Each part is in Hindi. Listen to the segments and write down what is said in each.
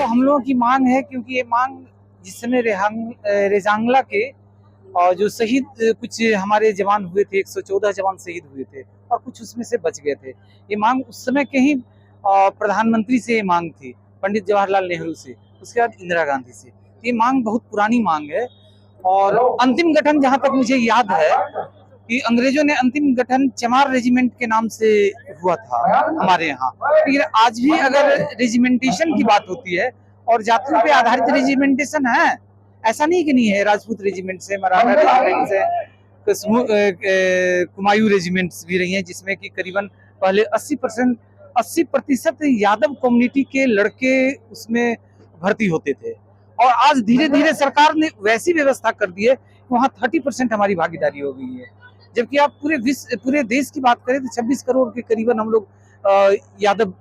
हम लोगों की मांग है, क्योंकि ये मांग जिस समय रेजांगला के और जो शहीद कुछ हमारे जवान हुए थे, 114 जवान शहीद हुए थे और कुछ उसमें से बच गए थे। ये मांग उस समय के ही प्रधानमंत्री से ये मांग थी, पंडित जवाहरलाल नेहरू से, उसके बाद इंदिरा गांधी से। ये मांग बहुत पुरानी मांग है और अंतिम गठन जहां तक मुझे याद है कि अंग्रेजों ने अंतिम गठन चमार रेजिमेंट के नाम से हुआ था हमारे यहाँ। लेकिन आज भी अगर रेजिमेंटेशन की बात होती है और जातियों पे आधारित रेजिमेंटेशन है, ऐसा नहीं कि नहीं है। राजपूत रेजिमेंट से, मराठा रेजिमेंट से, कुमायूं रेजिमेंट्स भी रही हैं, जिसमें कि करीबन पहले 80% यादव कम्युनिटी के लड़के उसमें भर्ती होते थे और आज धीरे धीरे सरकार ने वैसी व्यवस्था कर दी है कि वहाँ 30% हमारी भागीदारी हो गई है। जबकि आप पूरे देश की बात करें तो 26 करोड़ के करीबन हम लोग यादव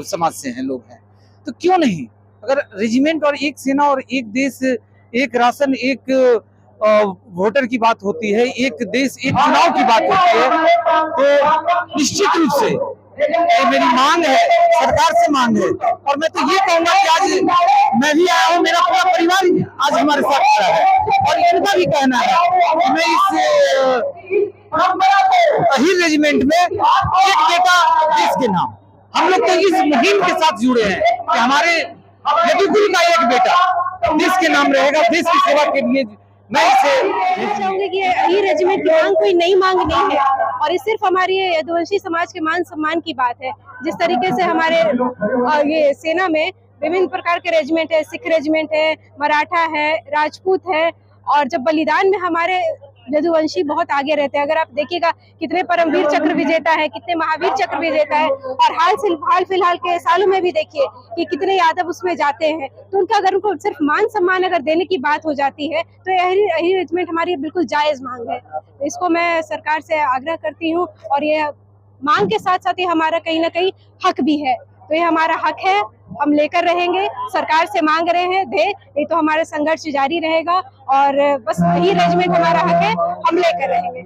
समाज से हैं, लोग हैं। तो क्यों नहीं, अगर रेजिमेंट और एक सेना और एक देश, एक राशन, एक वोटर की बात होती है, एक देश एक चुनाव की बात होती है, तो निश्चित रूप से ये मेरी मांग है, सरकार से मांग है। और मैं तो ये कहूंगा कि आज मैं भी आया हूँ, मेरा पूरा परिवार आज हमारे साथ खड़ा है और इनका भी कहना है कि मैं इस अहिर रेजिमेंट में एक बेटा देश के नाम, हम लोग तो इस मुहिम के साथ जुड़े हैं कि हमारे यदुकुल का एक बेटा देश के नाम रहेगा, देश की सेवा के लिए। मैं इसे चाहूंगी कि अहिर रेजिमेंट की मांग कोई नई मांग नहीं है और ये सिर्फ हमारी यदुवंशी समाज के मान सम्मान की बात है। जिस तरीके से हमारे ये सेना में विभिन्न प्रकार के रेजिमेंट है, सिख रेजिमेंट है, मराठा है, राजपूत है, और जब बलिदान में हमारे यदुवंशी बहुत आगे रहते हैं। अगर आप देखिएगा कितने परमवीर चक्र विजेता है, कितने महावीर चक्र विजेता है, और हाल फिलहाल के सालों में भी देखिए कि कितने यादव उसमें जाते हैं। तो उनका अगर उनको सिर्फ मान सम्मान अगर देने की बात हो जाती है तो अहिर रेजिमेंट हमारी बिल्कुल जायज मांग है। इसको मैं सरकार से आग्रह करती हूँ और ये मांग के साथ साथ ये हमारा कहीं ना कहीं हक भी है। तो ये हमारा हक है, हम लेकर रहेंगे। सरकार से मांग रहे हैं, दे, नहीं तो हमारा संघर्ष जारी रहेगा और बस यही रेजिमेंट हमारा हक है, हम लेकर रहेंगे।